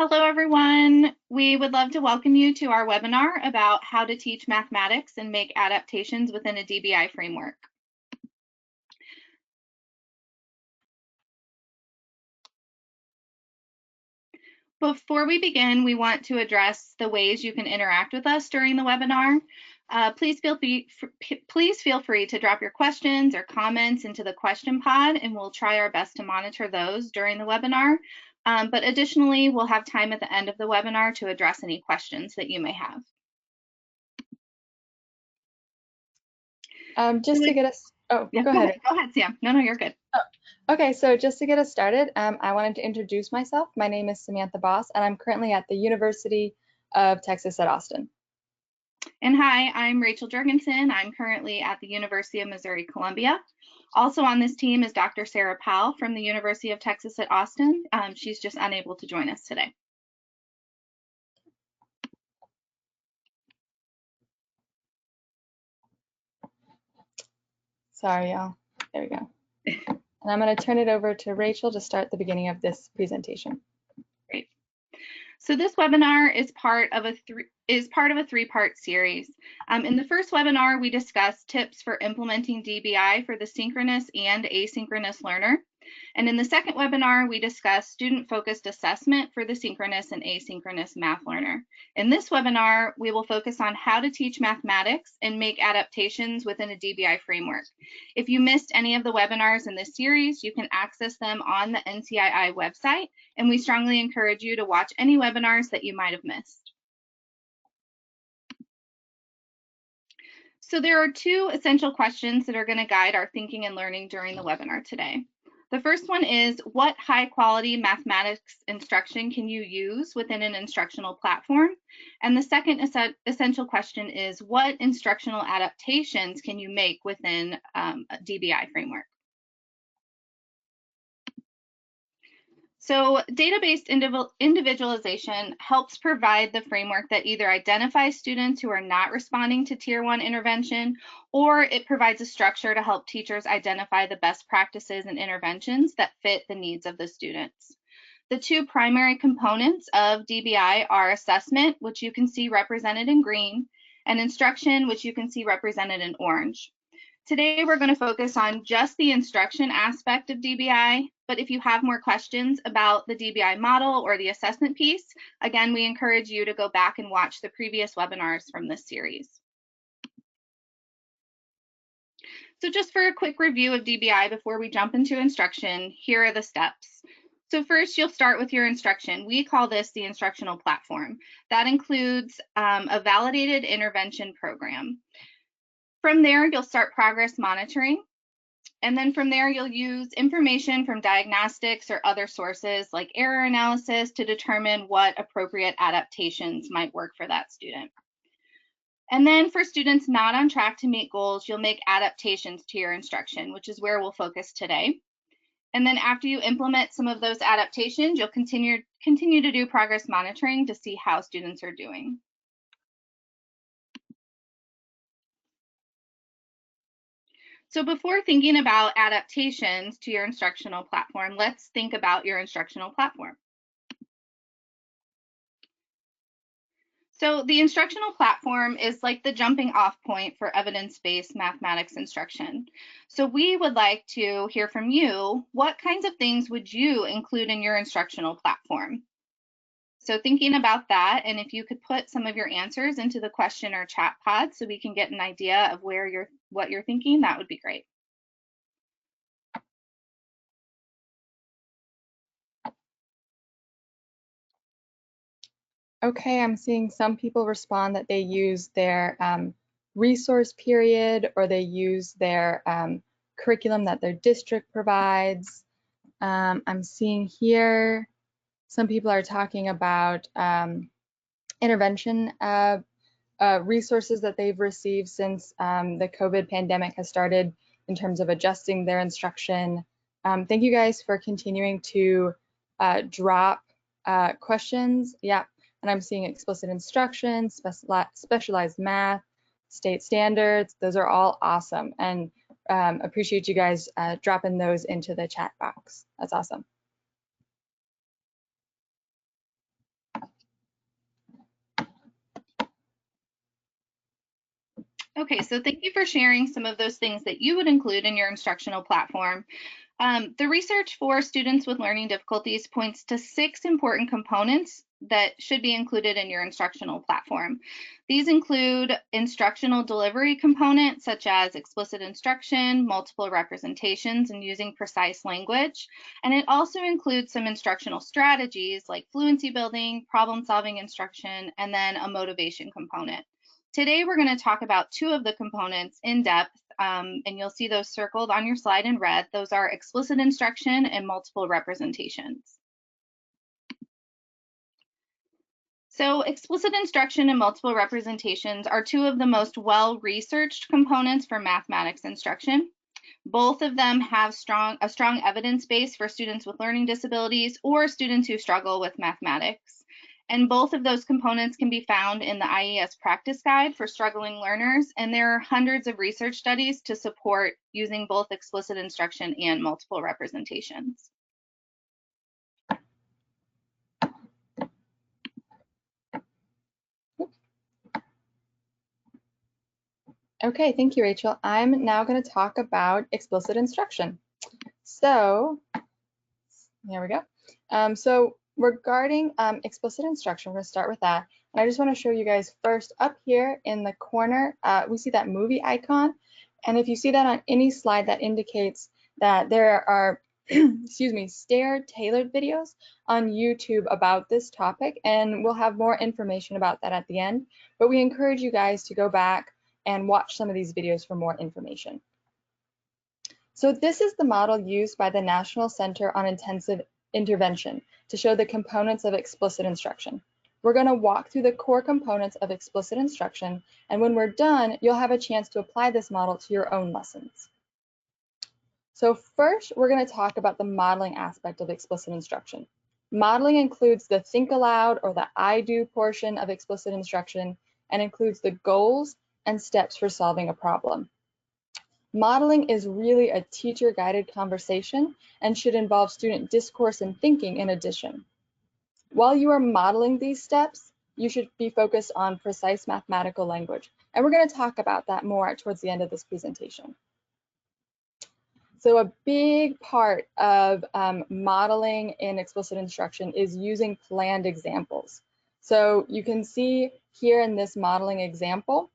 Hello, everyone. We would love to welcome you to our webinar about how to teach mathematics and make adaptations within a DBI framework. Before we begin, we want to address the ways you can interact with us during the webinar. Please feel free to drop your questions or comments into the question pod, and we'll try our best to monitor those during the webinar. But additionally, we'll have time at the end of the webinar to address any questions that you may have. Just to get us, go ahead. Go ahead, Sam. No, you're good. Oh, okay, so just to get us started, I wanted to introduce myself. My name is Samantha Bos, and I'm currently at the University of Texas at Austin. And hi, I'm Rachel Juergensen. I'm currently at the University of Missouri-Columbia. Also on this team is Dr. Sarah Powell from the University of Texas at Austin. She's just unable to join us today. Sorry, y'all. There we go. And I'm going to turn it over to Rachel to start the beginning of this presentation. Great. So this webinar is part of a three-part series. In the first webinar, we discussed tips for implementing DBI for the synchronous and asynchronous learner. And in the second webinar, we discussed student-focused assessment for the synchronous and asynchronous math learner. In this webinar, we will focus on how to teach mathematics and make adaptations within a DBI framework. If you missed any of the webinars in this series, you can access them on the NCII website, and we strongly encourage you to watch any webinars that you might have missed. So there are two essential questions that are going to guide our thinking and learning during the webinar today. The first one is, what high quality mathematics instruction can you use within an instructional platform? And the second essential question is, what instructional adaptations can you make within a DBI framework? So data-based individualization helps provide the framework that either identifies students who are not responding to Tier 1 intervention, or it provides a structure to help teachers identify the best practices and interventions that fit the needs of the students. The two primary components of DBI are assessment, which you can see represented in green, and instruction, which you can see represented in orange. Today, we're going to focus on just the instruction aspect of DBI, but if you have more questions about the DBI model or the assessment piece, again, we encourage you to go back and watch the previous webinars from this series. So just for a quick review of DBI before we jump into instruction, here are the steps. So first, you'll start with your instruction. We call this the instructional platform. That includes a validated intervention program. From there, you'll start progress monitoring. And then from there, you'll use information from diagnostics or other sources like error analysis to determine what appropriate adaptations might work for that student. And then for students not on track to meet goals, you'll make adaptations to your instruction, which is where we'll focus today. And then after you implement some of those adaptations, you'll continue to do progress monitoring to see how students are doing. So before thinking about adaptations to your instructional platform, let's think about your instructional platform. So the instructional platform is like the jumping off point for evidence-based mathematics instruction. So we would like to hear from you, what kinds of things would you include in your instructional platform? So thinking about that, and if you could put some of your answers into the question or chat pod so we can get an idea of what you're thinking, that would be great. Okay, I'm seeing some people respond that they use their resource period, or they use their curriculum that their district provides. I'm seeing here some people are talking about intervention resources that they've received since the COVID pandemic has started in terms of adjusting their instruction. Thank you guys for continuing to drop questions. Yeah, and I'm seeing explicit instruction, specialized math, state standards. Those are all awesome, and appreciate you guys dropping those into the chat box. That's awesome. Okay, so thank you for sharing some of those things that you would include in your instructional platform. The research for students with learning difficulties points to 6 important components that should be included in your instructional platform. These include instructional delivery components such as explicit instruction, multiple representations, and using precise language. And it also includes some instructional strategies like fluency building, problem-solving instruction, and then a motivation component. Today, we're going to talk about 2 of the components in depth, and you'll see those circled on your slide in red. Those are explicit instruction and multiple representations. So explicit instruction and multiple representations are 2 of the most well-researched components for mathematics instruction. Both of them have a strong evidence base for students with learning disabilities or students who struggle with mathematics. And both of those components can be found in the IES practice guide for struggling learners. And there are hundreds of research studies to support using both explicit instruction and multiple representations. Okay, thank you, Rachel. I'm now going to talk about explicit instruction. So, there we go. So regarding explicit instruction, we're going to start with that. And I just want to show you guys first up here in the corner, we see that movie icon. And if you see that on any slide, that indicates that there are, excuse me, tailored videos on YouTube about this topic. And we'll have more information about that at the end. But we encourage you guys to go back and watch some of these videos for more information. So this is the model used by the National Center on Intensive Intervention to show the components of explicit instruction. We're going to walk through the core components of explicit instruction, and when we're done, you'll have a chance to apply this model to your own lessons. So first, we're going to talk about the modeling aspect of explicit instruction. Modeling includes the think aloud or the I do portion of explicit instruction and includes the goals and steps for solving a problem. Modeling is really a teacher-guided conversation and should involve student discourse and thinking in addition. While you are modeling these steps, you should be focused on precise mathematical language. And we're going to talk about that more towards the end of this presentation. So a big part of modeling in explicit instruction is using planned examples. So you can see here in this modeling example,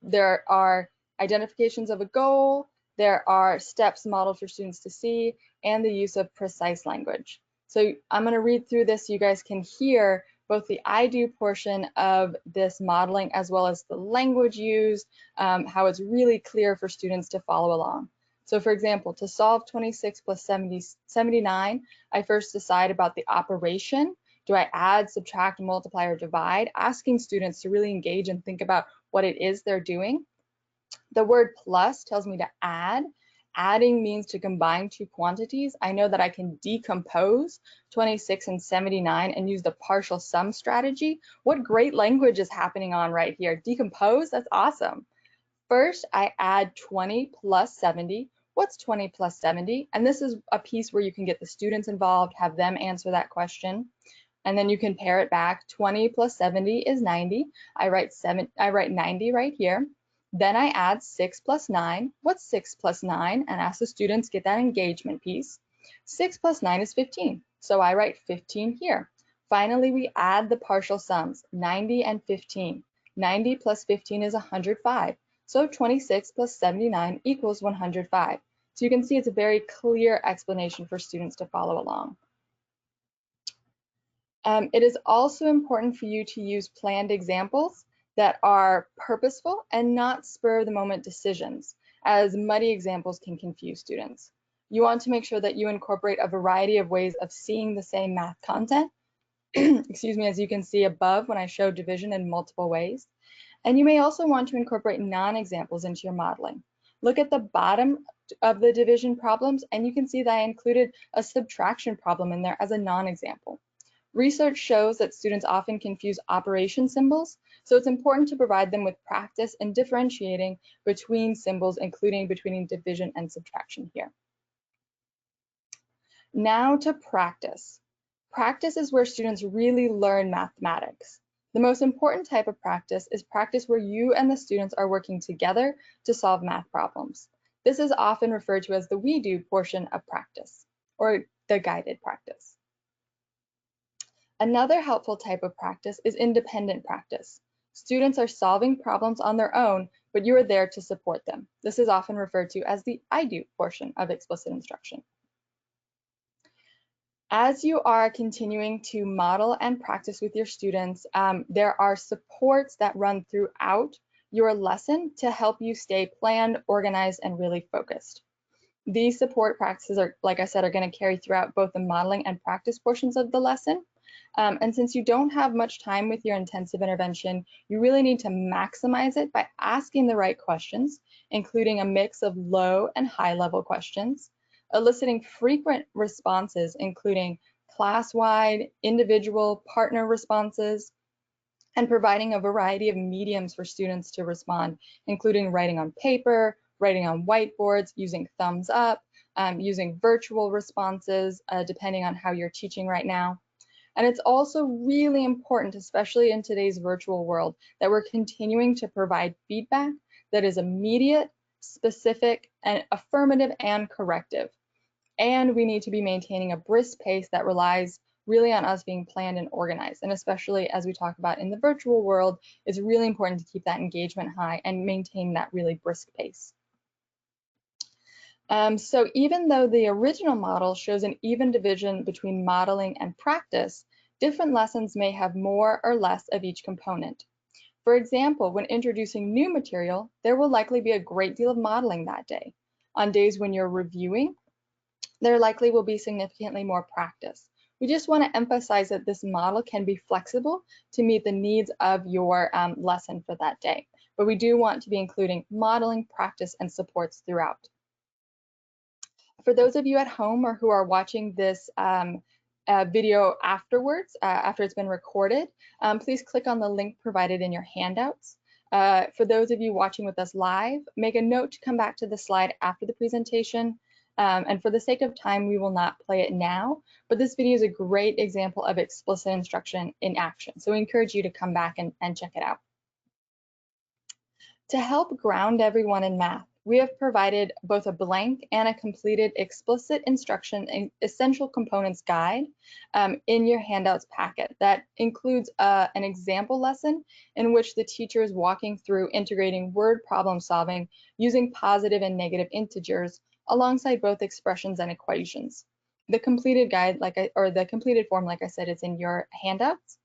there are identifications of a goal, there are steps modeled for students to see, and the use of precise language. So I'm going to read through this so you guys can hear both the I do portion of this modeling as well as the language used, how it's really clear for students to follow along. So for example, to solve 26 plus 79, I first decide about the operation. Do I add, subtract, multiply, or divide? Asking students to really engage and think about what it is they're doing. The word plus tells me to add. Adding means to combine 2 quantities. I know that I can decompose 26 and 79 and use the partial sum strategy. What great language is happening on right here? Decompose, that's awesome. First, I add 20 plus 70. What's 20 plus 70? And this is a piece where you can get the students involved, have them answer that question. And then you can pair it back. 20 plus 70 is 90. I write 90 right here. Then I add 6 plus 9. What's 6 plus 9? And ask the students, get that engagement piece. 6 plus 9 is 15. So I write 15 here. Finally, we add the partial sums, 90 and 15. 90 plus 15 is 105. So 26 plus 79 equals 105. So you can see it's a very clear explanation for students to follow along. It is also important for you to use planned examples that are purposeful and not spur-of-the-moment decisions, as muddy examples can confuse students. You want to make sure that you incorporate a variety of ways of seeing the same math content, excuse me, as you can see above when I show division in multiple ways. And you may also want to incorporate non-examples into your modeling. Look at the bottom of the division problems, and you can see that I included a subtraction problem in there as a non-example. Research shows that students often confuse operation symbols, so it's important to provide them with practice in differentiating between symbols, including between division and subtraction here. Now to practice. Practice is where students really learn mathematics. The most important type of practice is practice where you and the students are working together to solve math problems. This is often referred to as the we do portion of practice, or the guided practice. Another helpful type of practice is independent practice. Students are solving problems on their own, but you are there to support them. This is often referred to as the I do portion of explicit instruction. As you are continuing to model and practice with your students, there are supports that run throughout your lesson to help you stay planned, organized, and really focused. These support practices are, like I said, are going to carry throughout both the modeling and practice portions of the lesson. And since you don't have much time with your intensive intervention, you really need to maximize it by asking the right questions, including a mix of low and high level questions, eliciting frequent responses, including class-wide, individual, partner responses, and providing a variety of mediums for students to respond, including writing on paper, writing on whiteboards, using thumbs up, using virtual responses, depending on how you're teaching right now. And it's also really important, especially in today's virtual world, that we're continuing to provide feedback that is immediate, specific, and affirmative and corrective. And we need to be maintaining a brisk pace that relies really on us being planned and organized. And especially as we talk about in the virtual world, it's really important to keep that engagement high and maintain that really brisk pace. So even though the original model shows an even division between modeling and practice, different lessons may have more or less of each component. For example, when introducing new material, there will likely be a great deal of modeling that day. On days when you're reviewing, there likely will be significantly more practice. We just want to emphasize that this model can be flexible to meet the needs of your lesson for that day. But we do want to be including modeling, practice, and supports throughout. For those of you at home or who are watching this video afterwards, after it's been recorded, please click on the link provided in your handouts. For those of you watching with us live, make a note to come back to the slide after the presentation. And for the sake of time, we will not play it now, but this video is a great example of explicit instruction in action. So we encourage you to come back and check it out. To help ground everyone in math, we have provided both a blank and a completed explicit instruction and essential components guide in your handouts packet. That includes an example lesson in which the teacher is walking through integrating word problem solving using positive and negative integers alongside both expressions and equations. The completed guide, the completed form, like I said, is in your handouts.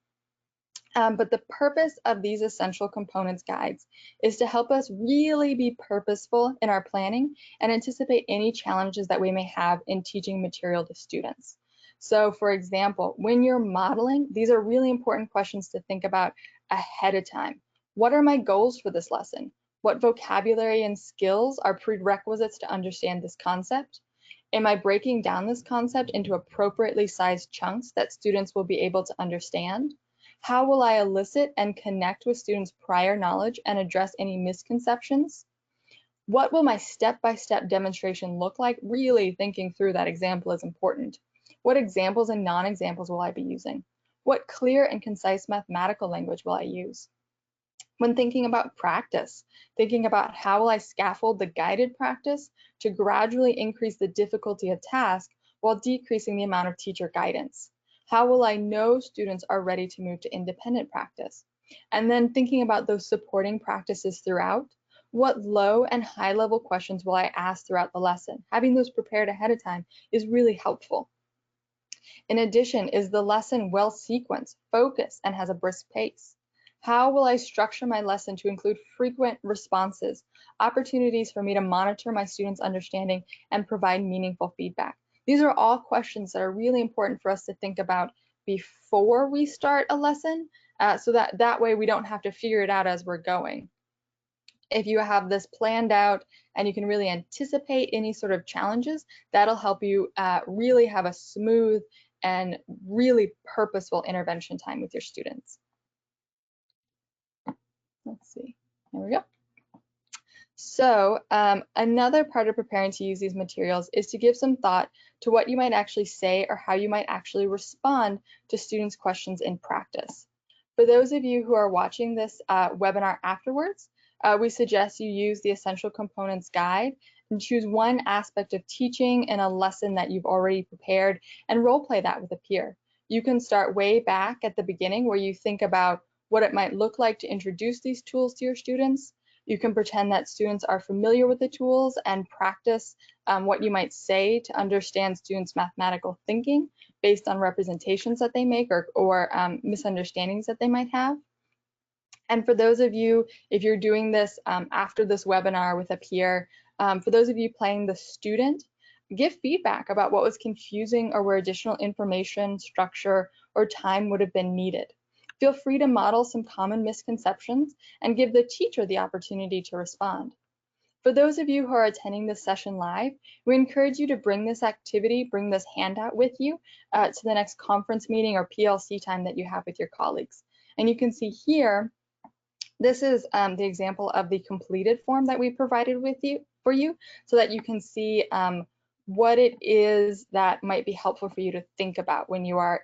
But the purpose of these essential components guides is to help us really be purposeful in our planning and anticipate any challenges that we may have in teaching material to students. So for example, when you're modeling, these are really important questions to think about ahead of time. What are my goals for this lesson? What vocabulary and skills are prerequisites to understand this concept? Am I breaking down this concept into appropriately sized chunks that students will be able to understand? How will I elicit and connect with students' prior knowledge and address any misconceptions? What will my step-by-step demonstration look like? Really thinking through that example is important. What examples and non-examples will I be using? What clear and concise mathematical language will I use? When thinking about practice, thinking about how will I scaffold the guided practice to gradually increase the difficulty of task while decreasing the amount of teacher guidance? How will I know students are ready to move to independent practice? And then thinking about those supporting practices throughout, what low and high level questions will I ask throughout the lesson? Having those prepared ahead of time is really helpful. In addition, is the lesson well sequenced, focused, and has a brisk pace? How will I structure my lesson to include frequent responses, opportunities for me to monitor my students' understanding and provide meaningful feedback? These are all questions that are really important for us to think about before we start a lesson, so that way we don't have to figure it out as we're going. If you have this planned out and you can really anticipate any sort of challenges, that'll help you really have a smooth and really purposeful intervention time with your students. Let's see, there we go. So another part of preparing to use these materials is to give some thought to what you might actually say or how you might actually respond to students' questions in practice. For those of you who are watching this webinar afterwards, we suggest you use the Essential Components Guide and choose one aspect of teaching in a lesson that you've already prepared and role play that with a peer. You can start way back at the beginning where you think about what it might look like to introduce these tools to your students. You can pretend that students are familiar with the tools and practice what you might say to understand students' mathematical thinking based on representations that they make or misunderstandings that they might have. And for those of you, if you're doing this after this webinar with a peer, for those of you playing the student, give feedback about what was confusing or where additional information, structure, or time would have been needed. Feel free to model some common misconceptions and give the teacher the opportunity to respond. For those of you who are attending this session live, we encourage you to bring this activity, bring this handout with you to the next conference meeting or PLC time that you have with your colleagues. And you can see here, this is the example of the completed form that we provided for you so that you can see what it is that might be helpful for you to think about when you are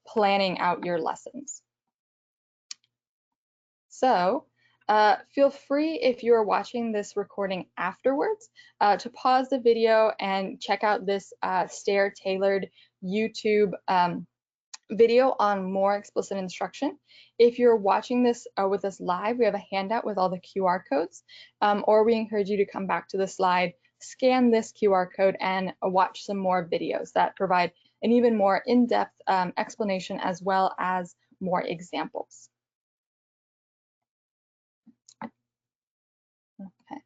planning out your lessons. So feel free, if you are watching this recording afterwards, to pause the video and check out this STAIR-tailored YouTube video on more explicit instruction. If you're watching this with us live, we have a handout with all the QR codes, or we encourage you to come back to the slide, scan this QR code, and watch some more videos that provide an even more in-depth explanation as well as more examples. Okay.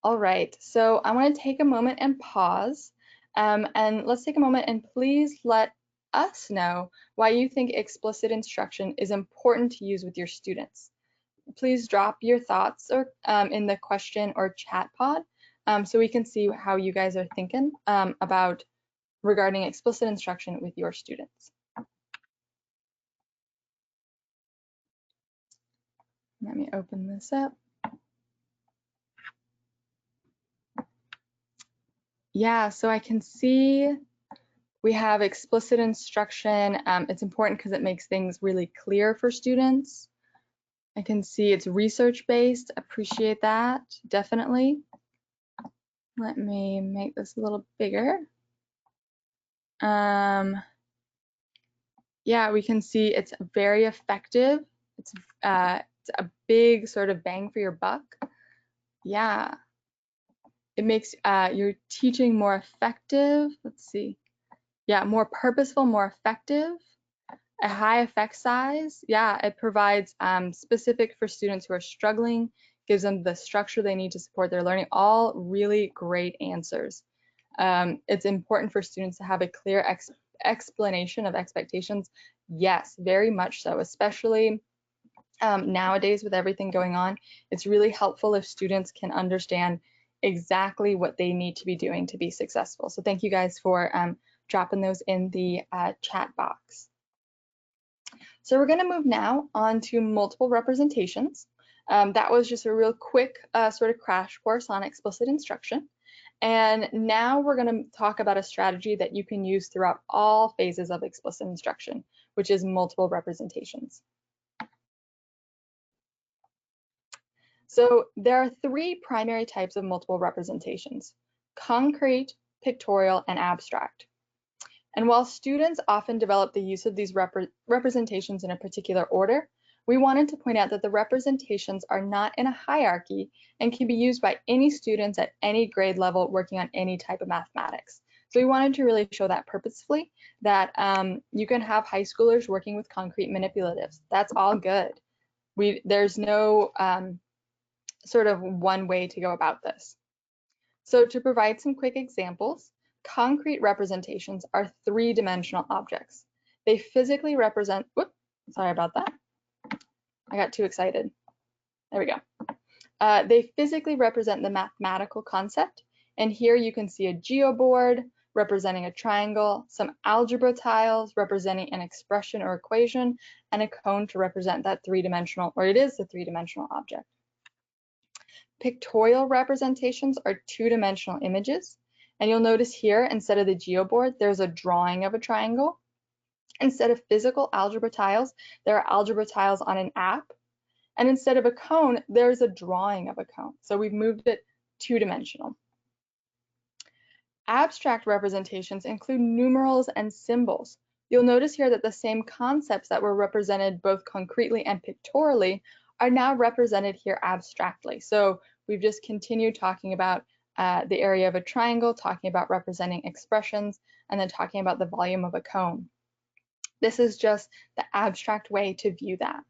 All right, so I want to take a moment and pause, and let's take a moment and please let us know why you think explicit instruction is important to use with your students. Please drop your thoughts or in the question or chat pod so we can see how you guys are thinking about regarding explicit instruction with your students. Let me open this up. Yeah, so I can see we have explicit instruction. It's important because it makes things really clear for students. I can see it's research-based. Appreciate that, definitely. Let me make this a little bigger. Yeah, we can see it's very effective. It's a big sort of bang for your buck. Yeah. It makes your teaching more effective. Let's see. Yeah, more purposeful, more effective. A high effect size. Yeah, it provides specific for students who are struggling, gives them the structure they need to support their learning. All really great answers. It's important for students to have a clear explanation of expectations. Yes, very much so, especially nowadays with everything going on. It's really helpful if students can understand exactly what they need to be doing to be successful. So thank you guys for dropping those in the chat box. So we're going to move now on to multiple representations. That was just a real quick sort of crash course on explicit instruction. And now we're going to talk about a strategy that you can use throughout all phases of explicit instruction, which is multiple representations. So there are three primary types of multiple representations: concrete, pictorial, and abstract. And while students often develop the use of these representations in a particular order, we wanted to point out that the representations are not in a hierarchy and can be used by any students at any grade level working on any type of mathematics. So we wanted to really show that purposefully, that you can have high schoolers working with concrete manipulatives. That's all good. There's no sort of one way to go about this. So to provide some quick examples, concrete representations are three-dimensional objects. They physically represent, whoop, sorry about that. I got too excited. There we go. They physically represent the mathematical concept. And here you can see a geoboard representing a triangle, some algebra tiles representing an expression or equation, and a cone to represent that three-dimensional, or it is the three-dimensional object. Pictorial representations are two-dimensional images, And you'll notice here, instead of the geoboard, there's a drawing of a triangle. Instead of physical algebra tiles, there are algebra tiles on an app. And instead of a cone, there's a drawing of a cone. So we've moved it two-dimensional. Abstract representations include numerals and symbols. You'll notice here that the same concepts that were represented both concretely and pictorially are now represented here abstractly. So we've just continued talking about the area of a triangle, talking about representing expressions, and then talking about the volume of a cone. This is just the abstract way to view that.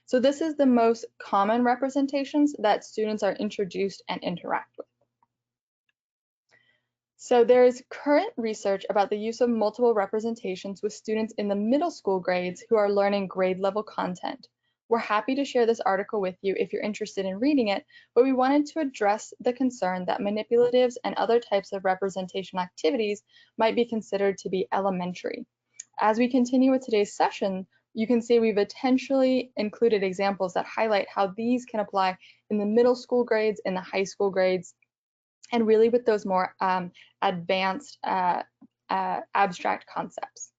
So this is the most common representations that students are introduced and interact with. So there is current research about the use of multiple representations with students in the middle school grades who are learning grade level content. We're happy to share this article with you if you're interested in reading it, but we wanted to address the concern that manipulatives and other types of representation activities might be considered to be elementary. As we continue with today's session, you can see we've intentionally included examples that highlight how these can apply in the middle school grades, in the high school grades, and really with those more advanced abstract concepts.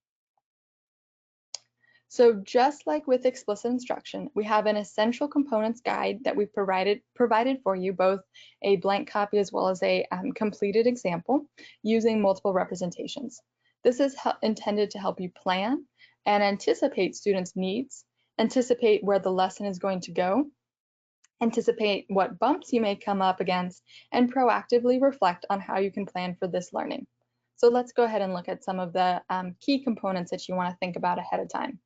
So just like with explicit instruction, we have an essential components guide that we've provided for you, both a blank copy as well as a completed example using multiple representations. This is intended to help you plan and anticipate students' needs, anticipate where the lesson is going to go, anticipate what bumps you may come up against, and proactively reflect on how you can plan for this learning. So let's go ahead and look at some of the key components that you want to think about ahead of time.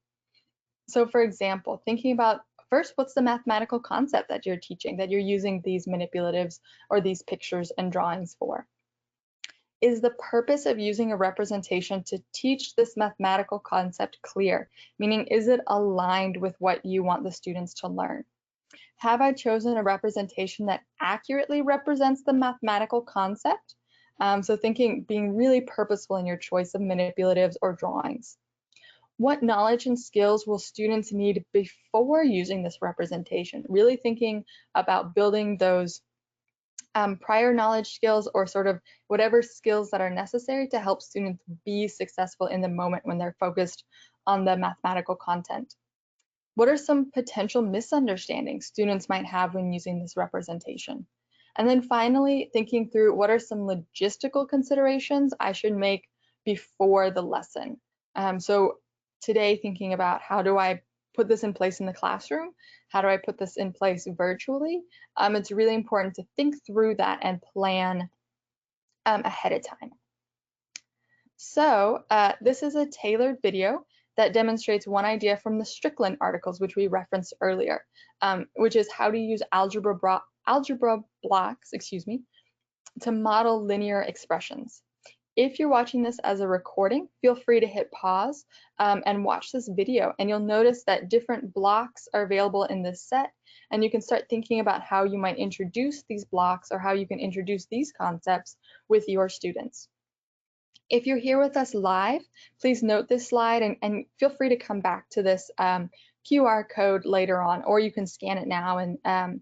So for example, thinking about first, what's the mathematical concept that you're teaching, that you're using these manipulatives or these pictures and drawings for? Is the purpose of using a representation to teach this mathematical concept clear? Meaning, is it aligned with what you want the students to learn? Have I chosen a representation that accurately represents the mathematical concept? So being really purposeful in your choice of manipulatives or drawings. What knowledge and skills will students need before using this representation? Really thinking about building those prior knowledge skills or sort of whatever skills that are necessary to help students be successful in the moment when they're focused on the mathematical content. What are some potential misunderstandings students might have when using this representation? And then finally, thinking through what are some logistical considerations I should make before the lesson. So today, thinking about how do I put this in place in the classroom? How do I put this in place virtually? It's really important to think through that and plan ahead of time. So this is a tailored video that demonstrates one idea from the Strickland articles, which we referenced earlier, which is how to use algebra blocks, to model linear expressions. If you're watching this as a recording, feel free to hit pause and watch this video, and you'll notice that different blocks are available in this set, and you can start thinking about how you might introduce these blocks or how you can introduce these concepts with your students. If you're here with us live, please note this slide and feel free to come back to this QR code later on, or you can scan it now and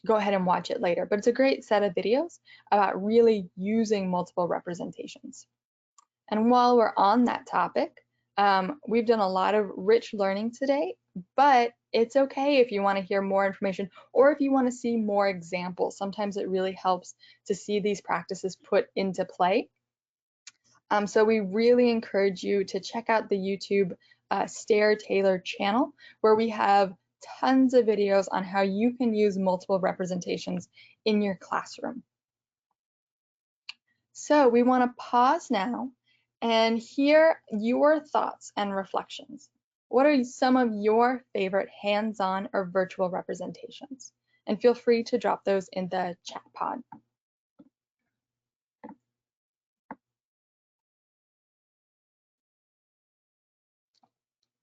go ahead and watch it later. But it's a great set of videos about really using multiple representations. And while we're on that topic, we've done a lot of rich learning today, but it's okay if you want to hear more information or if you want to see more examples. Sometimes it really helps to see these practices put into play. So we really encourage you to check out the YouTube Stair Taylor channel, where we have tons of videos on how you can use multiple representations in your classroom. So we want to pause now and hear your thoughts and reflections. What are some of your favorite hands-on or virtual representations? And feel free to drop those in the chat pod.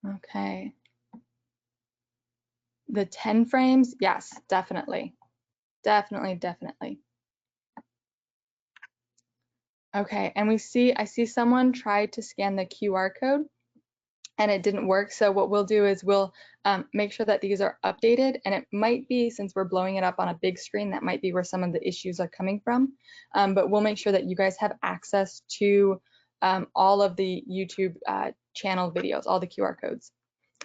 Okay. The 10 frames, yes, definitely. Definitely. Okay, and I see someone tried to scan the QR code. and it didn't work. So what we'll do is we'll make sure that these are updated, and it might be, since we're blowing it up on a big screen, that might be where some of the issues are coming from. But we'll make sure that you guys have access to all of the YouTube channel videos, all the QR codes.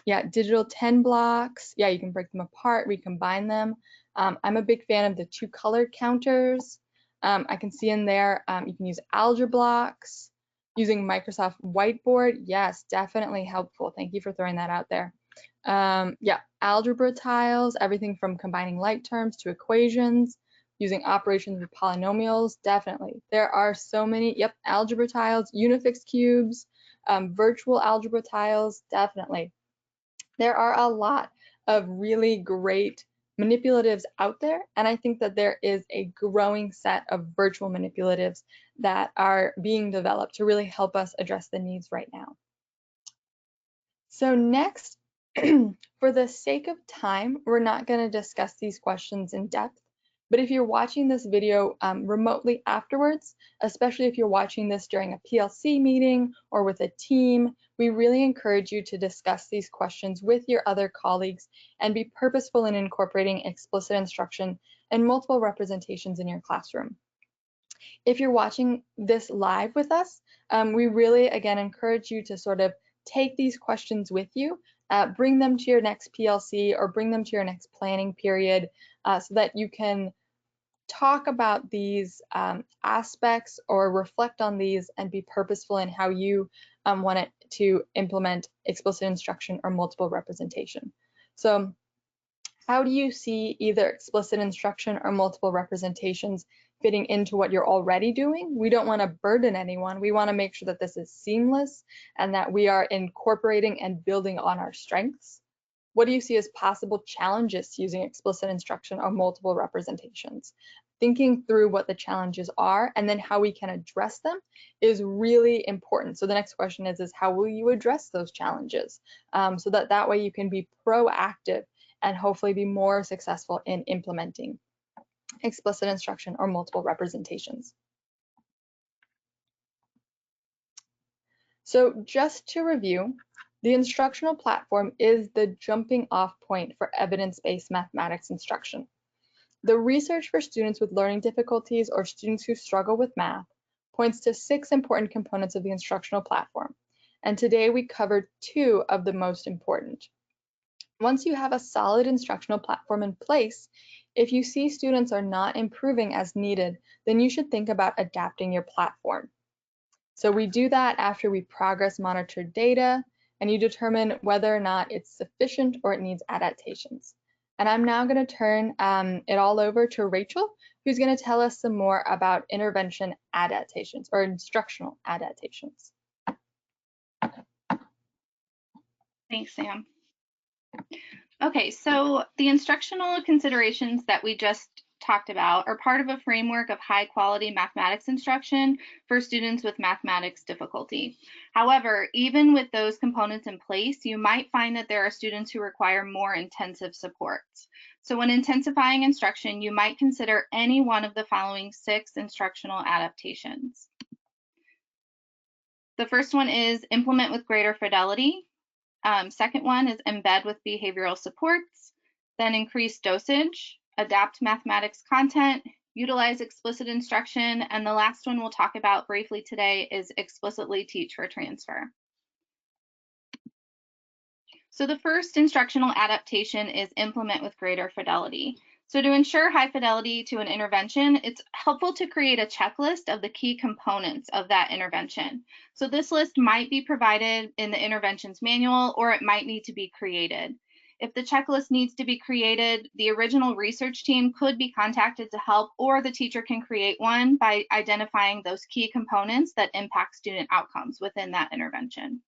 Yeah, digital 10 blocks. Yeah, you can break them apart, recombine them. I'm a big fan of the 2 color counters. I can see in there you can use algebra blocks. Using Microsoft Whiteboard, yes, definitely helpful. Thank you for throwing that out there. Yeah, algebra tiles, everything from combining like terms to equations, using operations with polynomials, definitely. There are so many, yep, algebra tiles, unifix cubes, virtual algebra tiles, definitely. There are a lot of really great manipulatives out there, and I think that there is a growing set of virtual manipulatives that are being developed to really help us address the needs right now. So next, for the sake of time, we're not going to discuss these questions in depth, but if you're watching this video remotely afterwards, especially if you're watching this during a PLC meeting or with a team, we really encourage you to discuss these questions with your other colleagues and be purposeful in incorporating explicit instruction and multiple representations in your classroom. If you're watching this live with us, we really, again, encourage you to sort of take these questions with you, bring them to your next PLC or bring them to your next planning period so that you can talk about these aspects or reflect on these and be purposeful in how you want it to implement explicit instruction or multiple representation. So how do you see either explicit instruction or multiple representations fitting into what you're already doing? We don't want to burden anyone. We want to make sure that this is seamless and that we are incorporating and building on our strengths. What do you see as possible challenges to using explicit instruction or multiple representations? Thinking through what the challenges are and then how we can address them is really important. So the next question is how will you address those challenges so that way you can be proactive and hopefully be more successful in implementing explicit instruction or multiple representations. So just to review, the instructional platform is the jumping off point for evidence-based mathematics instruction. The research for students with learning difficulties or students who struggle with math points to 6 important components of the instructional platform. And today we covered 2 of the most important. Once you have a solid instructional platform in place, if you see students are not improving as needed, then you should think about adapting your platform. So we do that after we progress monitor data and you determine whether or not it's sufficient or it needs adaptations. And I'm now going to turn it all over to Rachel, who's going to tell us some more about intervention adaptations or instructional adaptations. Thanks, Sam. Okay, so the instructional considerations that we just talked about are part of a framework of high quality mathematics instruction for students with mathematics difficulty. However, even with those components in place, you might find that there are students who require more intensive supports. So when intensifying instruction, you might consider any one of the following 6 instructional adaptations. The first one is implement with greater fidelity. Second one is embed with behavioral supports, then increase dosage, adapt mathematics content, utilize explicit instruction, and the last one we'll talk about briefly today is explicitly teach for transfer. So the first instructional adaptation is implement with greater fidelity. So to ensure high fidelity to an intervention, it's helpful to create a checklist of the key components of that intervention. So this list might be provided in the interventions manual, or it might need to be created. If the checklist needs to be created, the original research team could be contacted to help, or the teacher can create one by identifying those key components that impact student outcomes within that intervention.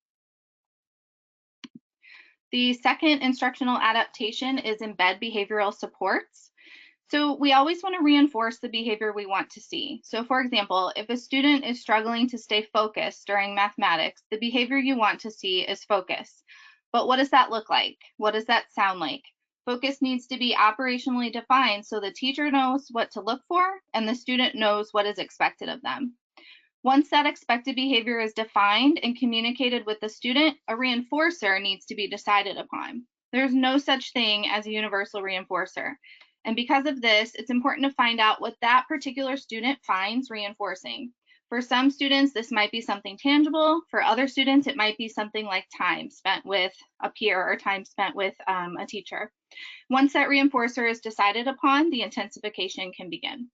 The second instructional adaptation is embed behavioral supports. So we always want to reinforce the behavior we want to see. So for example, if a student is struggling to stay focused during mathematics, the behavior you want to see is focus. But what does that look like? What does that sound like? Focus needs to be operationally defined so the teacher knows what to look for and the student knows what is expected of them. Once that expected behavior is defined and communicated with the student, a reinforcer needs to be decided upon. There's no such thing as a universal reinforcer. And because of this, it's important to find out what that particular student finds reinforcing. For some students, this might be something tangible. For other students, it might be something like time spent with a peer or time spent with a teacher. Once that reinforcer is decided upon, the intensification can begin.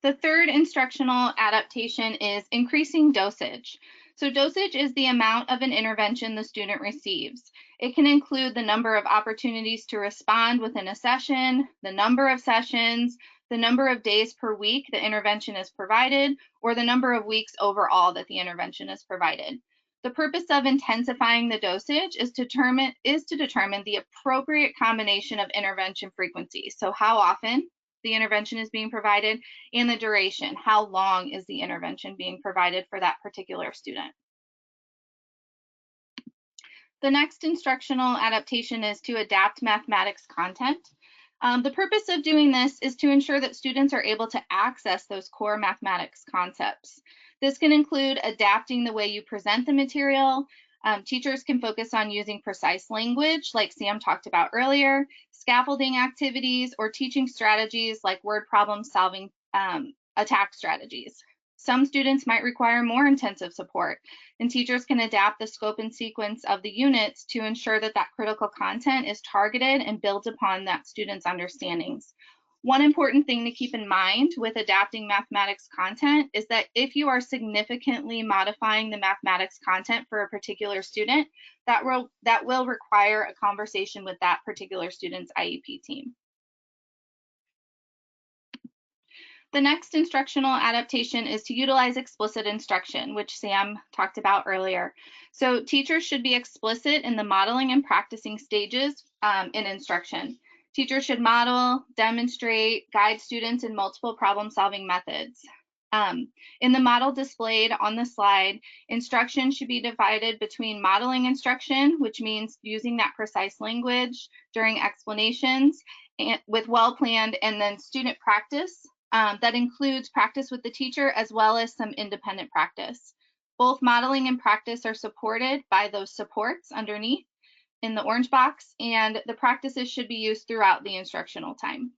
The third instructional adaptation is increasing dosage. So dosage is the amount of an intervention the student receives. It can include the number of opportunities to respond within a session, the number of sessions, the number of days per week the intervention is provided, or the number of weeks overall that the intervention is provided. The purpose of intensifying the dosage is to determine the appropriate combination of intervention frequency. So how often the intervention is being provided, and the duration. How long is the intervention being provided for that particular student? The next instructional adaptation is to adapt mathematics content. The purpose of doing this is to ensure that students are able to access those core mathematics concepts. This can include adapting the way you present the material. Teachers can focus on using precise language, like Sam talked about earlier, scaffolding activities, or teaching strategies like word problem solving attack strategies. Some students might require more intensive support, and teachers can adapt the scope and sequence of the units to ensure that that critical content is targeted and builds upon that student's understandings. One important thing to keep in mind with adapting mathematics content is that if you are significantly modifying the mathematics content for a particular student, that will require a conversation with that particular student's IEP team. The next instructional adaptation is to utilize explicit instruction, which Sam talked about earlier. So teachers should be explicit in the modeling and practicing stages in instruction. Teachers should model, demonstrate, guide students in multiple problem-solving methods. In the model displayed on the slide, instruction should be divided between modeling instruction, which means using that precise language during explanations and with well-planned, and then student practice that includes practice with the teacher as well as some independent practice. Both modeling and practice are supported by those supports underneath in the orange box, and the practices should be used throughout the instructional time.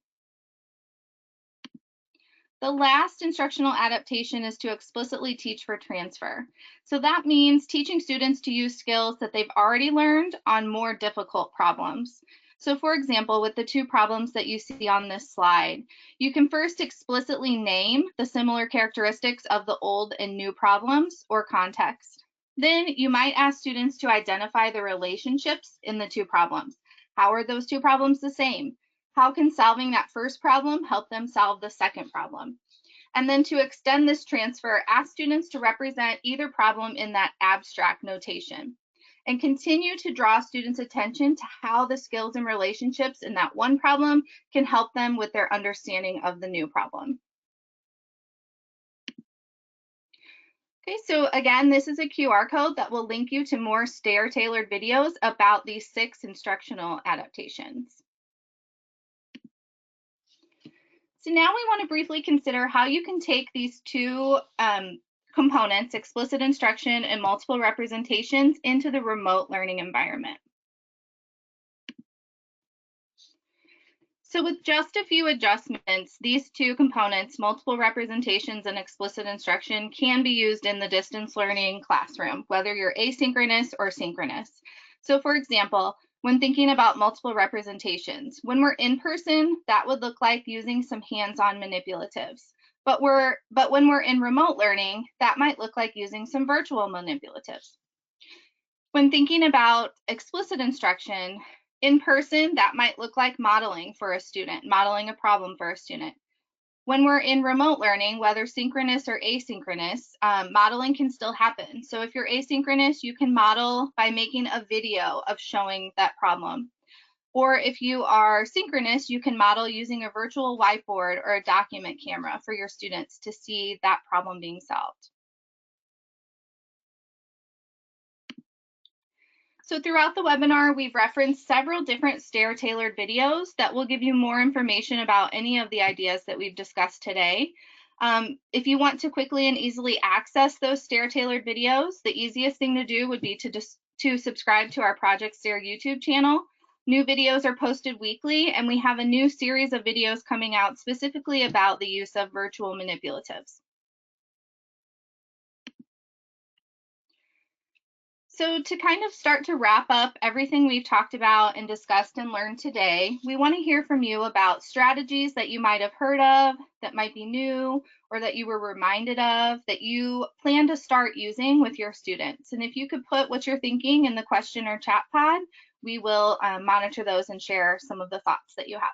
The last instructional adaptation is to explicitly teach for transfer. So that means teaching students to use skills that they've already learned on more difficult problems. So for example, with the two problems that you see on this slide, you can first explicitly name the similar characteristics of the old and new problems or context. Then you might ask students to identify the relationships in the two problems. How are those two problems the same? How can solving that first problem help them solve the second problem? And then to extend this transfer, ask students to represent either problem in that abstract notation. And continue to draw students' attention to how the skills and relationships in that one problem can help them with their understanding of the new problem. Okay, so again, this is a QR code that will link you to more STAIR-tailored videos about these 6 instructional adaptations. So now we want to briefly consider how you can take these two components, explicit instruction and multiple representations, into the remote learning environment. So with just a few adjustments, these two components, multiple representations and explicit instruction, can be used in the distance learning classroom, whether you're asynchronous or synchronous. So for example, when thinking about multiple representations, when we're in person, that would look like using some hands-on manipulatives. But when we're in remote learning, that might look like using some virtual manipulatives. When thinking about explicit instruction, in person, that might look like modeling for a student, modeling a problem for a student. When we're in remote learning, whether synchronous or asynchronous, modeling can still happen. So if you're asynchronous, you can model by making a video of showing that problem. Or if you are synchronous, you can model using a virtual whiteboard or a document camera for your students to see that problem being solved. So throughout the webinar, we've referenced several different STAIR-tailored videos that will give you more information about any of the ideas that we've discussed today. If you want to quickly and easily access those STAIR-tailored videos, the easiest thing to do would be to subscribe to our Project STAIR YouTube channel. New videos are posted weekly, and we have a new series of videos coming out specifically about the use of virtual manipulatives. So to kind of start to wrap up everything we've talked about and discussed and learned today, we want to hear from you about strategies that you might have heard of, that might be new, or that you were reminded of, that you plan to start using with your students. And if you could put what you're thinking in the question or chat pod, we will monitor those and share some of the thoughts that you have.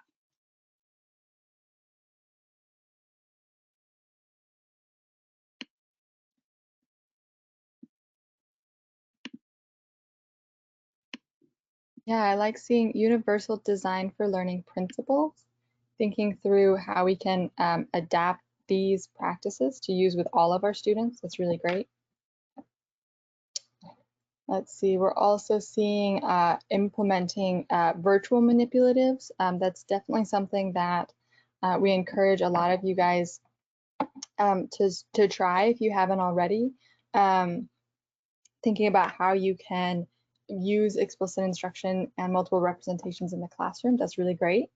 Yeah, I like seeing universal design for learning principles, thinking through how we can adapt these practices to use with all of our students. That's really great. Let's see, we're also seeing implementing virtual manipulatives. That's definitely something that we encourage a lot of you guys to try if you haven't already. Thinking about how you can use explicit instruction and multiple representations in the classroom. That's really great.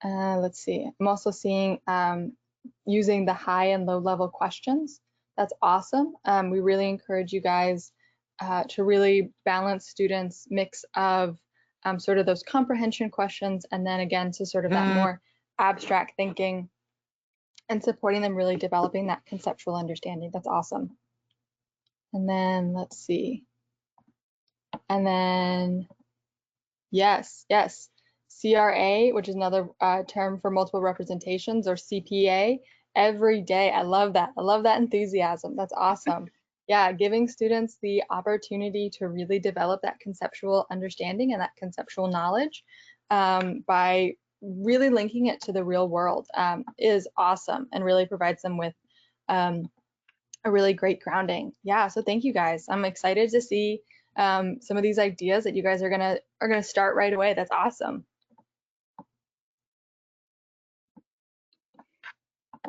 Let's see. I'm also seeing using the high and low level questions. That's awesome. We really encourage you guys to really balance students' mix of sort of those comprehension questions and then again to sort of that more abstract thinking and supporting them really developing that conceptual understanding. That's awesome. And then let's see. And then yes, CRA, which is another term for multiple representations, or CPA, every day. I love that. I love that enthusiasm. That's awesome. Yeah, giving students the opportunity to really develop that conceptual understanding and that conceptual knowledge by really linking it to the real world is awesome and really provides them with a really great grounding. Yeah, so thank you guys. I'm excited to see some of these ideas that you guys are gonna start right away. That's awesome.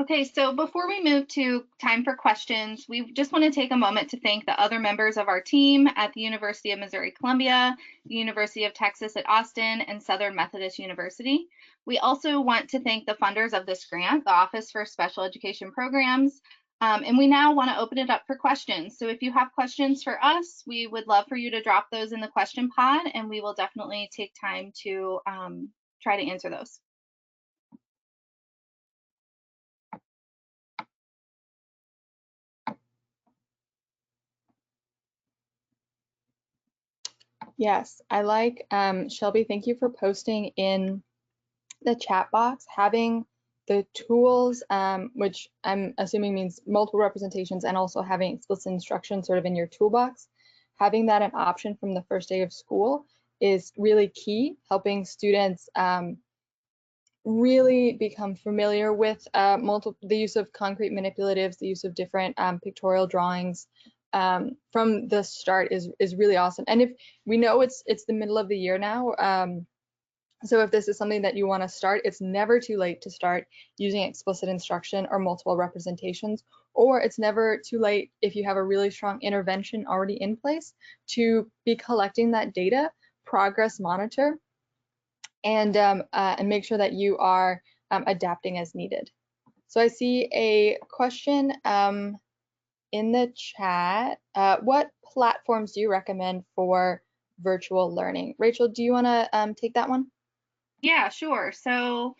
Okay, so before we move to time for questions, we just want to take a moment to thank the other members of our team at the University of Missouri-Columbia, the University of Texas at Austin, and Southern Methodist University. We also want to thank the funders of this grant, the Office for Special Education Programs, and we now want to open it up for questions. So if you have questions for us, we would love for you to drop those in the question pod, and we will definitely take time to try to answer those. Yes, I like Shelby, thank you for posting in the chat box, having the tools, which I'm assuming means multiple representations, and also having explicit instruction sort of in your toolbox. Having that an option from the first day of school is really key, helping students really become familiar with the use of concrete manipulatives, the use of different pictorial drawings from the start is really awesome. And if we know it's the middle of the year now, so if this is something that you want to start, it's never too late to start using explicit instruction or multiple representations, or it's never too late if you have a really strong intervention already in place to be collecting that data, progress monitor, and make sure that you are adapting as needed. So I see a question in the chat. What platforms do you recommend for virtual learning? Rachel, do you want to take that one? Yeah, sure. So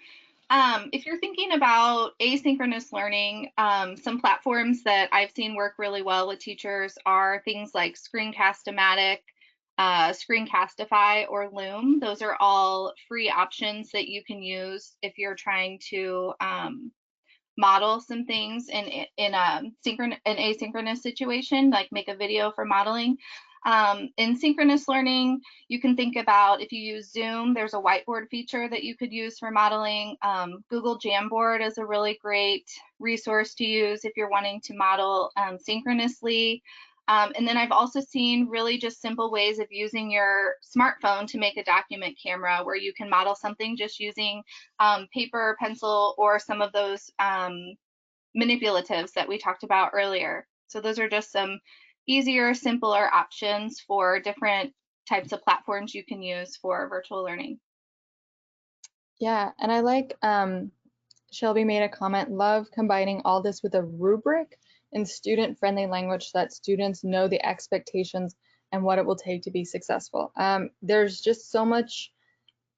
if you're thinking about asynchronous learning, some platforms that I've seen work really well with teachers are things like Screencast-O-Matic, Screencastify, or Loom. Those are all free options that you can use if you're trying to model some things in an asynchronous situation, like make a video for modeling. In synchronous learning, you can think about if you use Zoom, there's a whiteboard feature that you could use for modeling. Google Jamboard is a really great resource to use if you're wanting to model synchronously. And then I've also seen really just simple ways of using your smartphone to make a document camera where you can model something just using paper, pencil, or some of those manipulatives that we talked about earlier. So those are just some easier, simpler options for different types of platforms you can use for virtual learning. Yeah, and I like Shelby made a comment, love combining all this with a rubric in student-friendly language so that students know the expectations and what it will take to be successful. There's just so much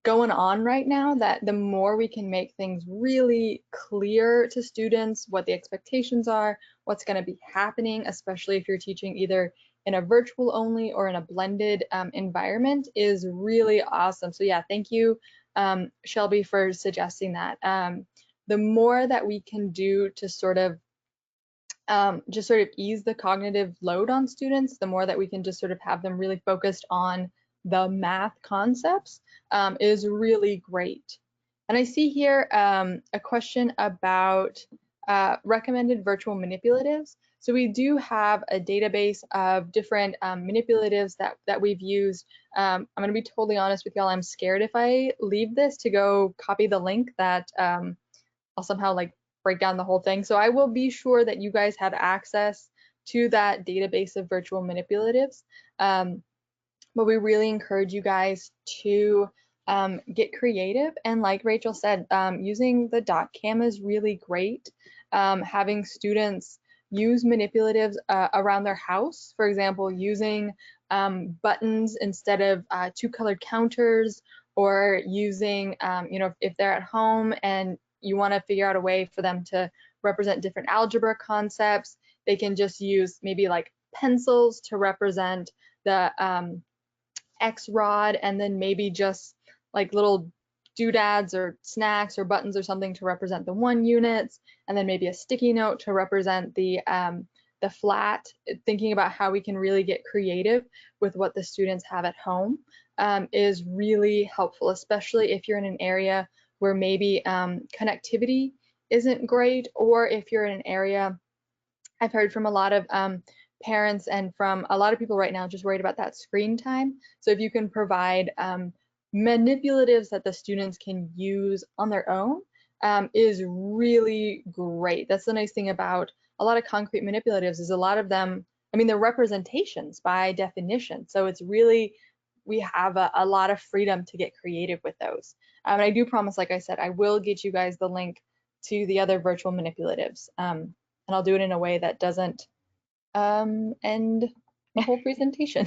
going on right now that the more we can make things really clear to students, what the expectations are, what's going to be happening, especially if you're teaching either in a virtual only or in a blended environment, is really awesome. So yeah, thank you, Shelby, for suggesting that. The more that we can do to sort of just sort of ease the cognitive load on students, the more that we can just sort of have them really focused on the math concepts is really great. And I see here a question about recommended virtual manipulatives. So we do have a database of different manipulatives that we've used. I'm going to be totally honest with y'all. I'm scared if I leave this to go copy the link that I'll somehow like break down the whole thing. So I will be sure that you guys have access to that database of virtual manipulatives. But we really encourage you guys to get creative. And like Rachel said, using the dot cam is really great. Having students use manipulatives around their house, for example, using buttons instead of two colored counters, or using, you know, if they're at home and you want to figure out a way for them to represent different algebra concepts, they can just use maybe like pencils to represent the X rod, and then maybe just like little doodads or snacks or buttons or something to represent the 1 units, and then maybe a sticky note to represent the flat. Thinking about how we can really get creative with what the students have at home is really helpful, especially if you're in an area where maybe connectivity isn't great, or if you're in an area, I've heard from a lot of parents and from a lot of people right now just worried about that screen time. So if you can provide manipulatives that the students can use on their own is really great. That's the nice thing about a lot of concrete manipulatives, is a lot of them, I mean, they're representations by definition. So it's really, we have a lot of freedom to get creative with those. And I do promise, like I said, I will get you guys the link to the other virtual manipulatives. And I'll do it in a way that doesn't end the whole presentation.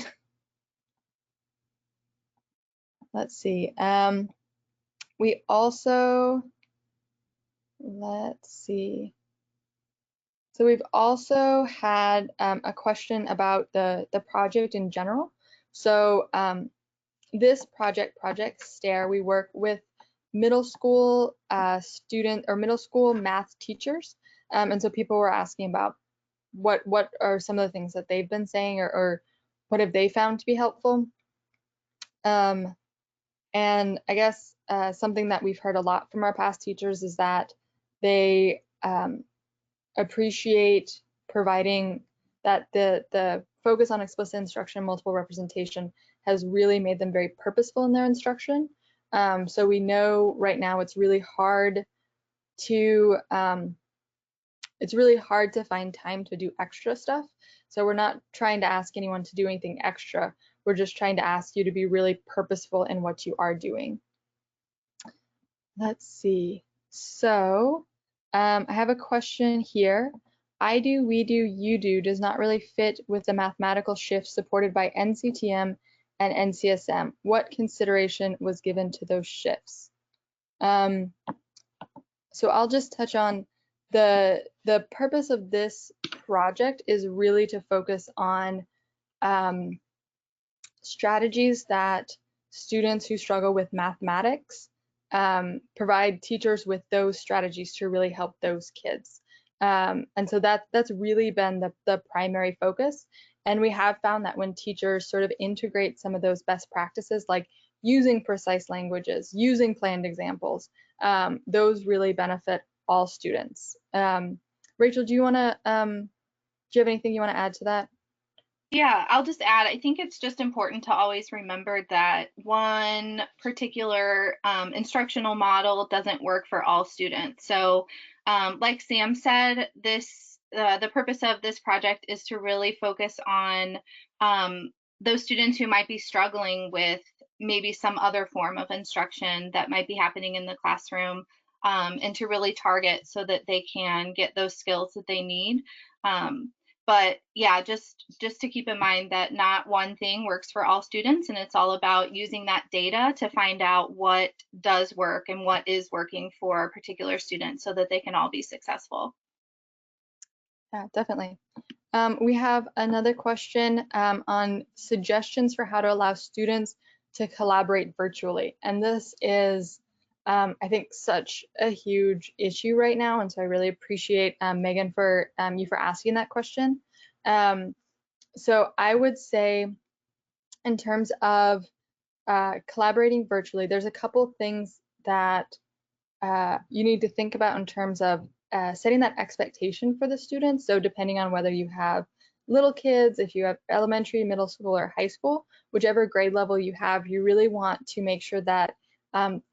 Let's see. We also, let's see. So we've also had a question about the project in general. So this project STARE, we work with middle school middle school math teachers. And so people were asking about what are some of the things that they've been saying, or what have they found to be helpful. And I guess something that we've heard a lot from our past teachers is that they appreciate providing that the focus on explicit instruction, multiple representation, has really made them very purposeful in their instruction. So we know right now it's really hard to find time to do extra stuff. So we're not trying to ask anyone to do anything extra. We're just trying to ask you to be really purposeful in what you are doing. Let's see. So I have a question here. I do, we do, you do does not really fit with the mathematical shift supported by NCTM and NCSM. What consideration was given to those shifts? So I'll just touch on the purpose of this project is really to focus on strategies that students who struggle with mathematics provide teachers with those strategies to really help those kids. And so that's really been the primary focus. And we have found that when teachers sort of integrate some of those best practices, like using precise languages, using planned examples, those really benefit all students. Rachel, do you have anything you want to add to that? Yeah, I'll just add, I think it's just important to always remember that one particular instructional model doesn't work for all students. So, like Sam said, the purpose of this project is to really focus on those students who might be struggling with maybe some other form of instruction that might be happening in the classroom, and to really target so that they can get those skills that they need. Um, but yeah, just to keep in mind that not one thing works for all students, and it's all about using that data to find out what does work and what is working for particular students so that they can all be successful. Yeah, definitely. We have another question on suggestions for how to allow students to collaborate virtually. And this is, I think, such a huge issue right now. And so I really appreciate Megan for you for asking that question. Um, so I would say in terms of collaborating virtually, there's a couple things that you need to think about in terms of setting that expectation for the students. So depending on whether you have little kids, if you have elementary, middle school, or high school, whichever grade level you have, you really want to make sure that,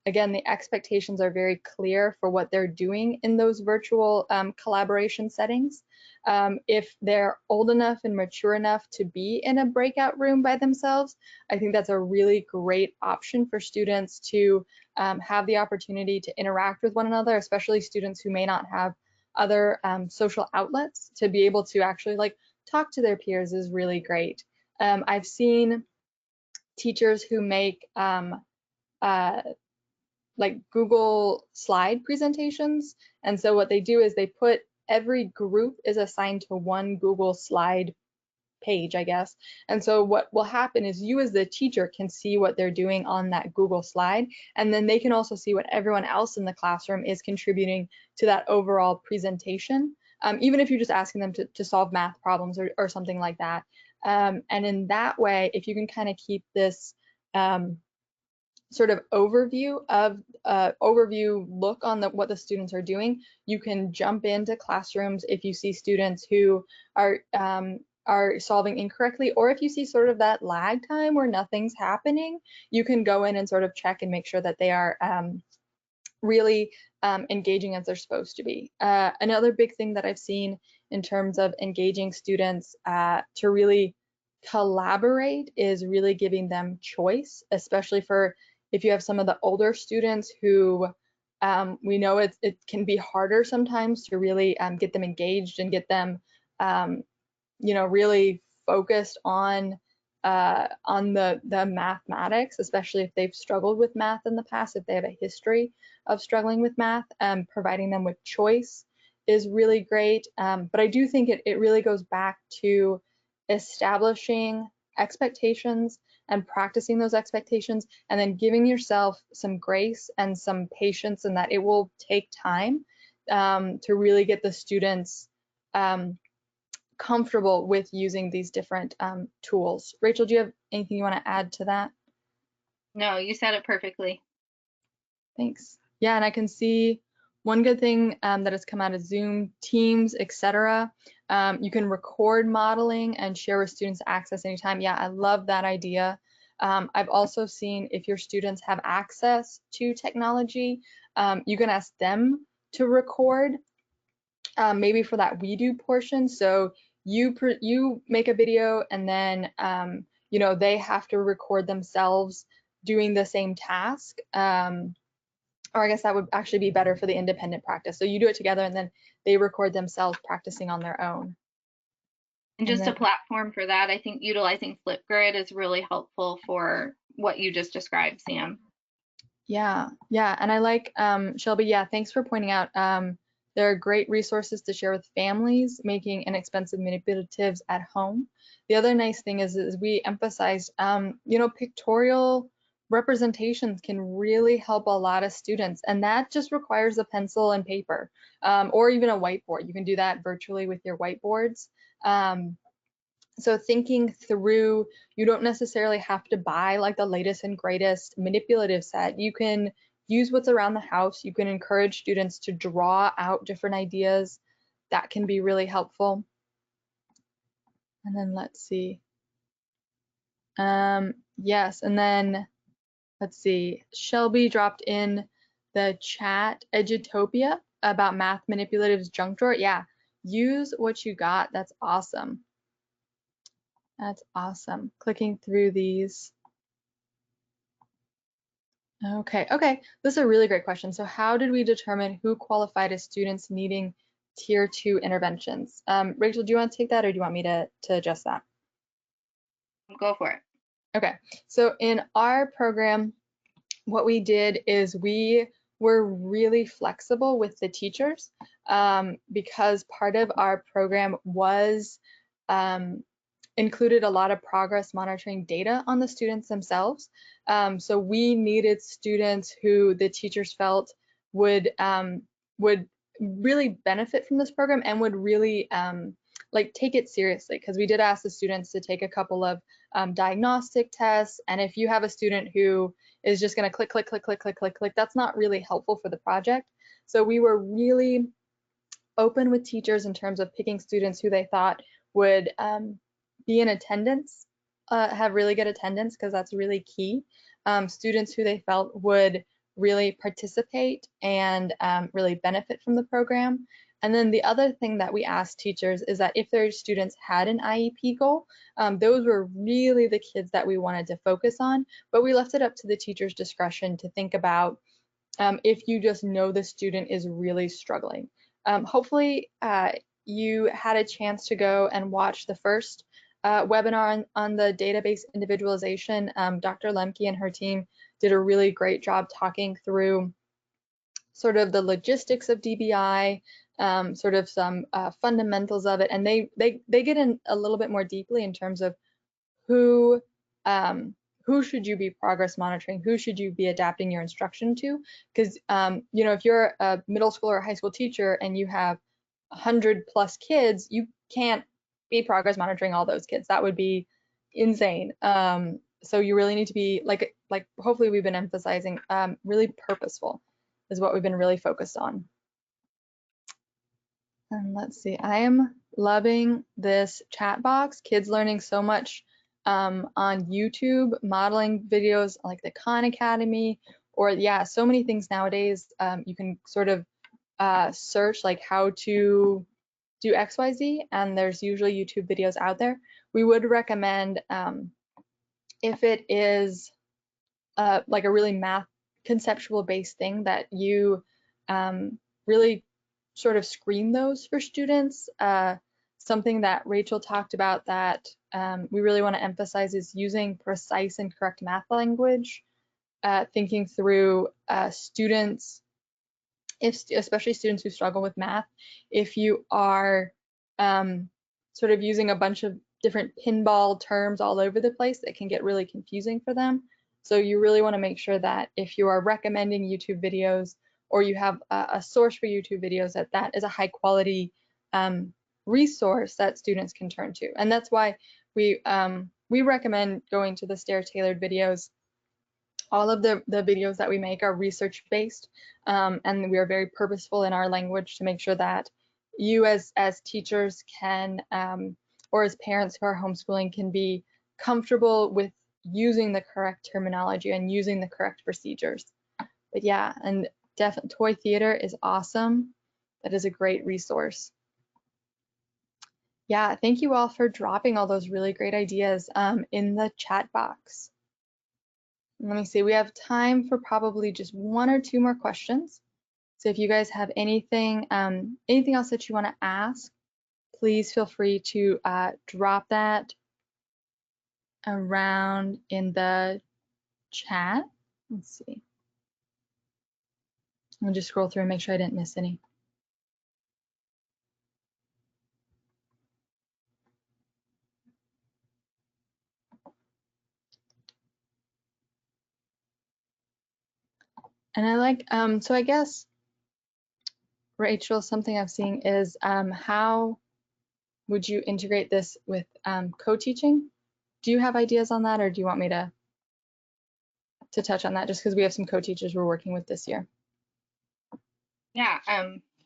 again, the expectations are very clear for what they're doing in those virtual collaboration settings. If they're old enough and mature enough to be in a breakout room by themselves, I think that's a really great option for students to have the opportunity to interact with one another, especially students who may not have other social outlets. To be able to actually like talk to their peers is really great. I've seen teachers who make uh, like Google slide presentations. And so what they do is they put every group is assigned to one Google slide page, I guess. And so what will happen is you as the teacher can see what they're doing on that Google slide, and then they can also see what everyone else in the classroom is contributing to that overall presentation, even if you're just asking them to solve math problems or something like that. And in that way, if you can kind of keep this sort of overview look on what the students are doing, you can jump into classrooms if you see students who are solving incorrectly, or if you see sort of that lag time where nothing's happening, you can go in and sort of check and make sure that they are really engaging as they're supposed to be. Another big thing that I've seen in terms of engaging students to really collaborate is really giving them choice, especially for if you have some of the older students who we know it can be harder sometimes to really get them engaged and get them really focused on the mathematics, especially if they've struggled with math in the past, if they have a history of struggling with math. Providing them with choice is really great. But I do think it really goes back to establishing expectations and practicing those expectations, and then giving yourself some grace and some patience, and that it will take time to really get the students comfortable with using these different tools. Rachel, do you have anything you want to add to that? No, you said it perfectly. Thanks. Yeah, and I can see one good thing that has come out of Zoom, Teams, etc. You can record modeling and share with students access anytime. Yeah, I love that idea. I've also seen if your students have access to technology, you can ask them to record maybe for that we do portion. So you make a video, and then they have to record themselves doing the same task. Or I guess that would actually be better for the independent practice. So you do it together, and then they record themselves practicing on their own. And And just a then platform for that, I think utilizing Flipgrid is really helpful for what you just described, Sam. yeah, and I like Shelby. Yeah, thanks for pointing out. There are great resources to share with families making inexpensive manipulatives at home. The other nice thing is we emphasized, pictorial representations can really help a lot of students, and that just requires a pencil and paper, or even a whiteboard. You can do that virtually with your whiteboards. So thinking through, you don't necessarily have to buy like the latest and greatest manipulative set. You can use what's around the house. You can encourage students to draw out different ideas. That can be really helpful. And then let's see. Yes, and then let's see. Shelby dropped in the chat Edutopia about math manipulatives junk drawer. Yeah, use what you got. That's awesome. That's awesome. Clicking through these. Okay. This is a really great question. So how did we determine who qualified as students needing tier 2 interventions? Rachel, do you want to take that or do you want me to adjust that? Go for it. Okay, so in our program, what we did is we were really flexible with the teachers because part of our program was included a lot of progress monitoring data on the students themselves. So we needed students who the teachers felt would really benefit from this program and would really like take it seriously, because we did ask the students to take a couple of diagnostic tests, and if you have a student who is just going to click, that's not really helpful for the project. So we were really open with teachers in terms of picking students who they thought would be in attendance, have really good attendance, because that's really key. Students who they felt would really participate and really benefit from the program. And then the other thing that we asked teachers is that if their students had an IEP goal, those were really the kids that we wanted to focus on, but we left it up to the teacher's discretion to think about if you just know the student is really struggling. Hopefully you had a chance to go and watch the first webinar on the database individualization. Dr. Lemke and her team did a really great job talking through sort of the logistics of DBI, sort of some fundamentals of it, and they get in a little bit more deeply in terms of who should you be progress monitoring, who should you be adapting your instruction to, because you know, if you're a middle school or high school teacher and you have 100+ kids, you can't be progress monitoring all those kids. That would be insane. So you really need to be like hopefully we've been emphasizing really purposeful is what we've been really focused on. And let's see, I am loving this chat box. Kids learning so much on YouTube, modeling videos like the Khan Academy, or yeah, so many things nowadays. You can sort of search like how to do XYZ, and there's usually YouTube videos out there. We would recommend if it is like a really math conceptual based thing that you really sort of screen those for students. Something that Rachel talked about that we really want to emphasize is using precise and correct math language, thinking through students, especially students who struggle with math, if you are sort of using a bunch of different pinball terms all over the place, it can get really confusing for them. So you really want to make sure that if you are recommending YouTube videos or you have a source for YouTube videos, that is a high quality resource that students can turn to. And that's why we recommend going to the stair tailored videos. All of the videos that we make are research based, and we are very purposeful in our language to make sure that you as teachers can, or as parents who are homeschooling, can be comfortable with using the correct terminology and using the correct procedures. But yeah, and Toy Theater is awesome. That is a great resource. Yeah, thank you all for dropping all those really great ideas in the chat box. Let me see, we have time for probably just 1 or 2 more questions. So if you guys have anything else that you want to ask, please feel free to drop that around in the chat. Let's see. I'll just scroll through and make sure I didn't miss any. And I like, so I guess, Rachel, something I've seen is how would you integrate this with co-teaching? Do you have ideas on that, or do you want me to touch on that, just because we have some co-teachers we're working with this year? Yeah,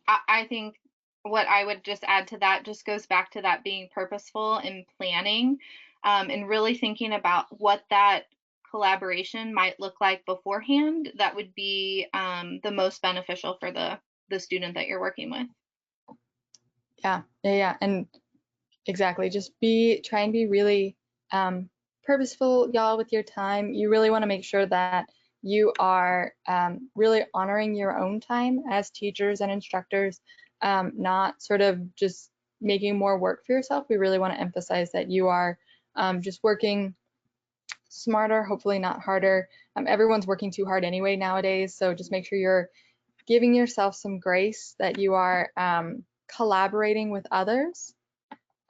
I think what I would just add to that just goes back to that being purposeful and planning, and really thinking about what that collaboration might look like beforehand that would be the most beneficial for the student that you're working with. Yeah. And exactly, just try and be really purposeful, y'all, with your time. You really want to make sure that you are really honoring your own time as teachers and instructors, not sort of just making more work for yourself. We really want to emphasize that you are just working smarter, hopefully not harder. Everyone's working too hard anyway nowadays, so just make sure you're giving yourself some grace, that you are collaborating with others.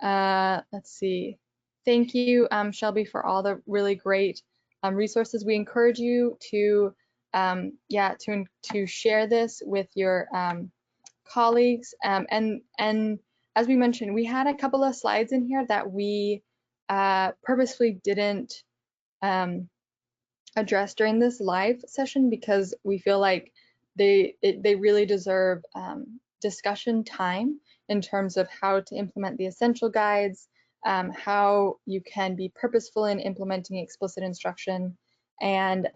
Let's see. Thank you, Shelby, for all the really great resources. We encourage you to, to share this with your colleagues. And as we mentioned, we had a couple of slides in here that we purposefully didn't address during this live session because we feel like they really deserve discussion time in terms of how to implement the essential guides, how you can be purposeful in implementing explicit instruction. And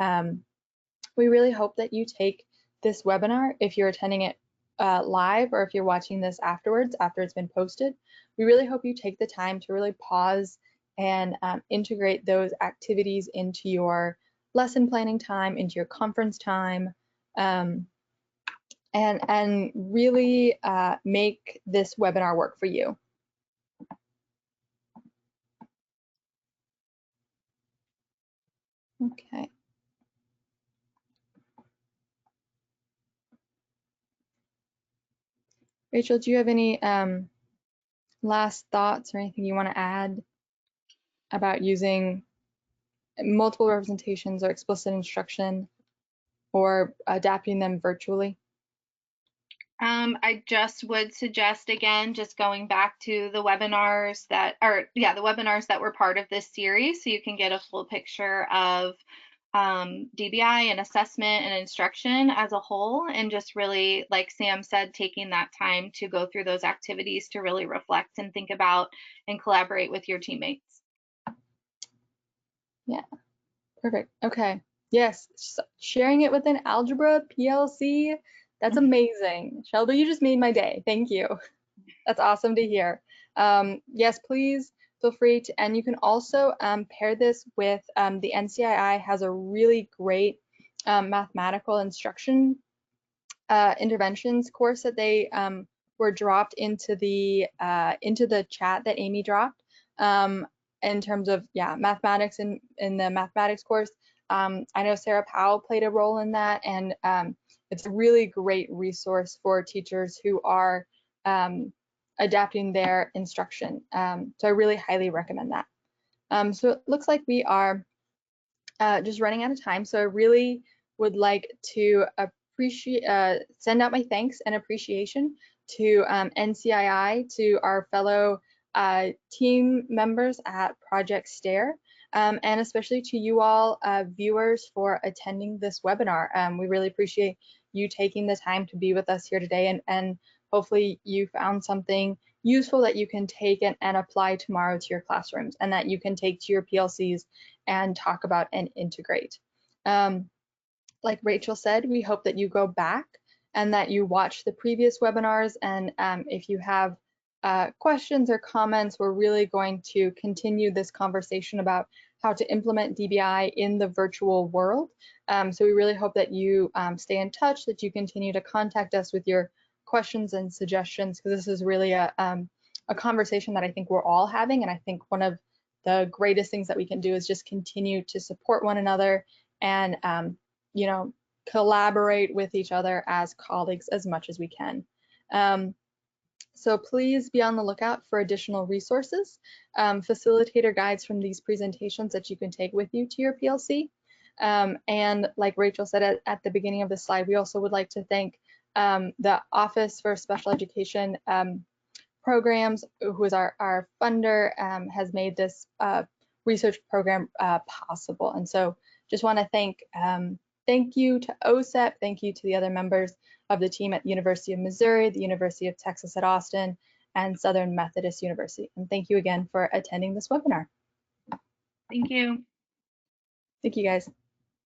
we really hope that you take this webinar, if you're attending it live or if you're watching this afterwards, after it's been posted. We really hope you take the time to really pause and integrate those activities into your lesson planning time, into your conference time, and really make this webinar work for you. Okay. Rachel, do you have any last thoughts or anything you want to add about using multiple representations or explicit instruction or adapting them virtually? I just would suggest, again, just going back to the webinars the webinars that were part of this series, so you can get a full picture of DBI and assessment and instruction as a whole, and just really, like Sam said, taking that time to go through those activities to really reflect and think about and collaborate with your teammates. Yeah, perfect. Okay. Yes, sharing it with an algebra PLC, that's amazing. Shelby, you just made my day. Thank you. That's awesome to hear. Yes, please feel free to, and you can also pair this with the NCII has a really great mathematical instruction interventions course that they were dropped into the chat that Amy dropped in terms of mathematics in the mathematics course. I know Sarah Powell played a role in that, and it's a really great resource for teachers who are adapting their instruction. So I really highly recommend that. So it looks like we are just running out of time. So I really would like to send out my thanks and appreciation to NCII, to our fellow team members at Project STAIR, and especially to you all viewers for attending this webinar. We really appreciate you taking the time to be with us here today, and hopefully you found something useful that you can take and apply tomorrow to your classrooms, and that you can take to your PLCs and talk about and integrate. Like Rachel said, we hope that you go back and that you watch the previous webinars, and if you have questions or comments, we're really going to continue this conversation about how to implement DBI in the virtual world. So we really hope that you stay in touch, that you continue to contact us with your questions and suggestions, because this is really a conversation that I think we're all having, and I think one of the greatest things that we can do is just continue to support one another and you know, collaborate with each other as colleagues as much as we can. So please be on the lookout for additional resources, facilitator guides from these presentations that you can take with you to your PLC. And like Rachel said at the beginning of the slide, we also would like to thank the Office for Special Education Programs, who is our funder, has made this research program possible. And so just want to thank Thank you to OSEP. Thank you to the other members of the team at the University of Missouri, the University of Texas at Austin, and Southern Methodist University. And thank you again for attending this webinar. Thank you. Thank you, guys.